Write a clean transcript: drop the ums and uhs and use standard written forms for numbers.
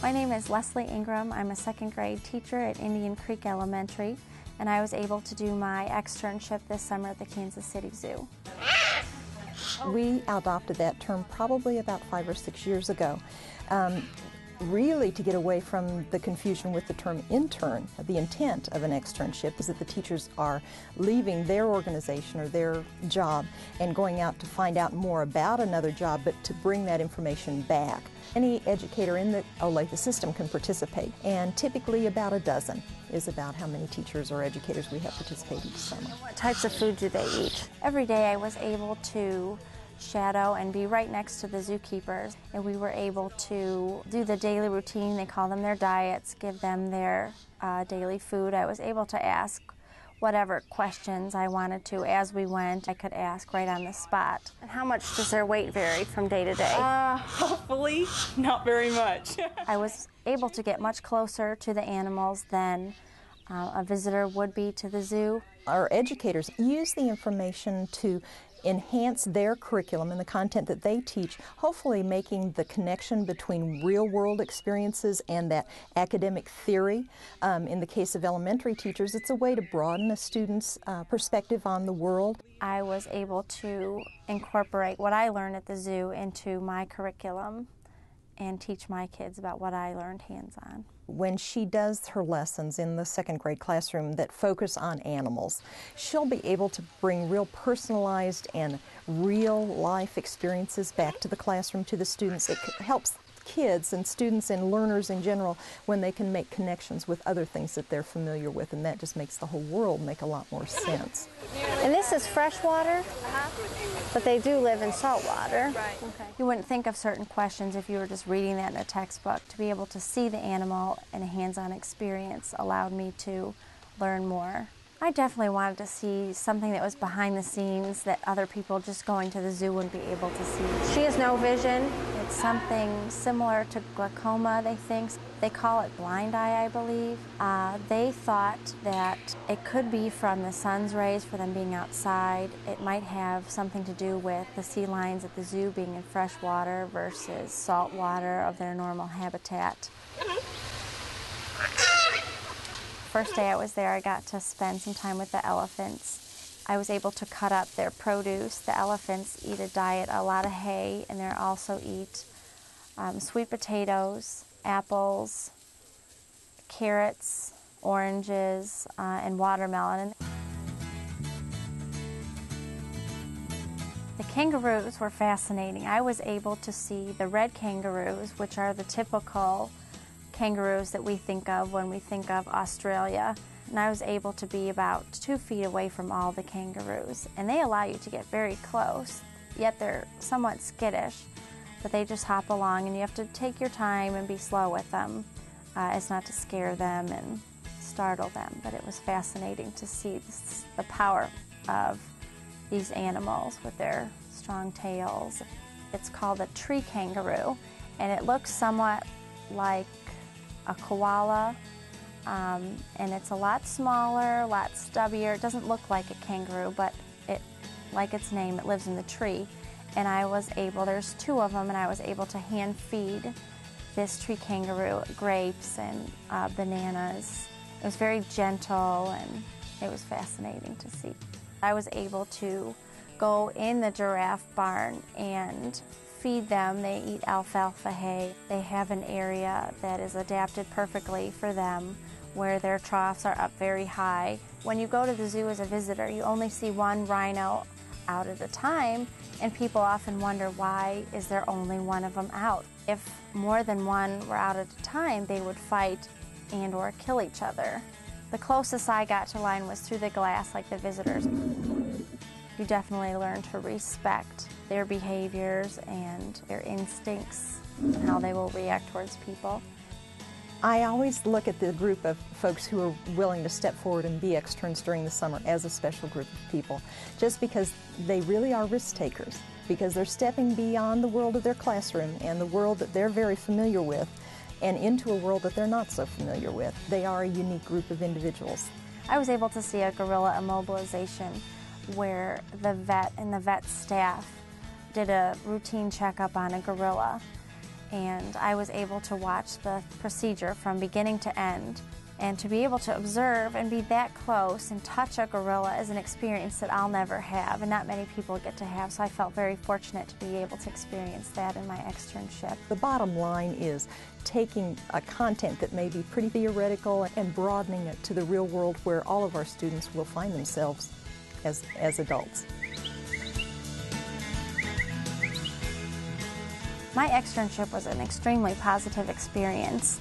My name is Leslie Ingram. I'm a second grade teacher at Indian Creek Elementary, and I was able to do my externship this summer at the Kansas City Zoo. We adopted that term probably about 5 or 6 years ago, really to get away from the confusion with the term intern. The intent of an externship is that the teachers are leaving their organization or their job and going out to find out more about another job, but to bring that information back. Any educator in the Olathe system can participate, and typically about a dozen is about how many teachers or educators we have participate each summer. What types of food do they eat? Every day I was able to shadow and be right next to the zookeepers, and we were able to do the daily routine. They call them their diets, give them their daily food. I was able to ask whatever questions I wanted to as we went. I could ask right on the spot. And how much does their weight vary from day to day? Hopefully not very much. I was able to get much closer to the animals than a visitor would be to the zoo. Our educators use the information to enhance their curriculum and the content that they teach, hopefully making the connection between real-world experiences and that academic theory. In the case of elementary teachers, it's a way to broaden a student's perspective on the world. I was able to incorporate what I learned at the zoo into my curriculum and teach my kids about what I learned hands-on. When she does her lessons in the second grade classroom that focus on animals, she'll be able to bring real personalized and real life experiences back to the classroom, to the students. It helps kids and students and learners in general when they can make connections with other things that they're familiar with, and that just makes the whole world make a lot more sense. And this is fresh water, but they do live in salt water. Right. Okay. You wouldn't think of certain questions if you were just reading that in a textbook. To be able to see the animal in a hands-on experience allowed me to learn more. I definitely wanted to see something that was behind the scenes that other people just going to the zoo wouldn't be able to see. She has no vision. It's something similar to glaucoma, they think. They call it blind eye, I believe. They thought that it could be from the sun's rays for them being outside. It might have something to do with the sea lions at the zoo being in fresh water versus salt water of their normal habitat. First day I was there, I got to spend some time with the elephants. I was able to cut up their produce. The elephants eat a diet, a lot of hay, and they also eat sweet potatoes, apples, carrots, oranges, and watermelon. The kangaroos were fascinating. I was able to see the red kangaroos, which are the typical kangaroos that we think of when we think of Australia. And I was able to be about 2 feet away from all the kangaroos. And they allow you to get very close, yet they're somewhat skittish, but they just hop along and you have to take your time and be slow with them as not to scare them and startle them. But it was fascinating to see the power of these animals with their strong tails. It's called a tree kangaroo, and it looks somewhat like a koala, and it's a lot smaller, a lot stubbier. It doesn't look like a kangaroo, but like its name, it lives in the tree. And I was able, there's 2 of them, and I was able to hand feed this tree kangaroo grapes and bananas. It was very gentle, and it was fascinating to see. I was able to go in the giraffe barn and feed them. They eat alfalfa hay. They have an area that is adapted perfectly for them where their troughs are up very high. When you go to the zoo as a visitor, you only see one rhino out at a time, and people often wonder, why is there only one of them out? If more than one were out at a time, they would fight and or kill each other. The closest I got to line was through the glass, like the visitors. You definitely learn to respect their behaviors and their instincts and how they will react towards people. I always look at the group of folks who are willing to step forward and be externs during the summer as a special group of people, just because they really are risk takers, because they're stepping beyond the world of their classroom and the world that they're very familiar with and into a world that they're not so familiar with. They are a unique group of individuals. I was able to see a gorilla immobilization where the vet and the vet staff did a routine checkup on a gorilla, and I was able to watch the procedure from beginning to end. And to be able to observe and be that close and touch a gorilla is an experience that I'll never have, and not many people get to have, so I felt very fortunate to be able to experience that in my externship. The bottom line is taking a content that may be pretty theoretical and broadening it to the real world where all of our students will find themselves as adults. My externship was an extremely positive experience.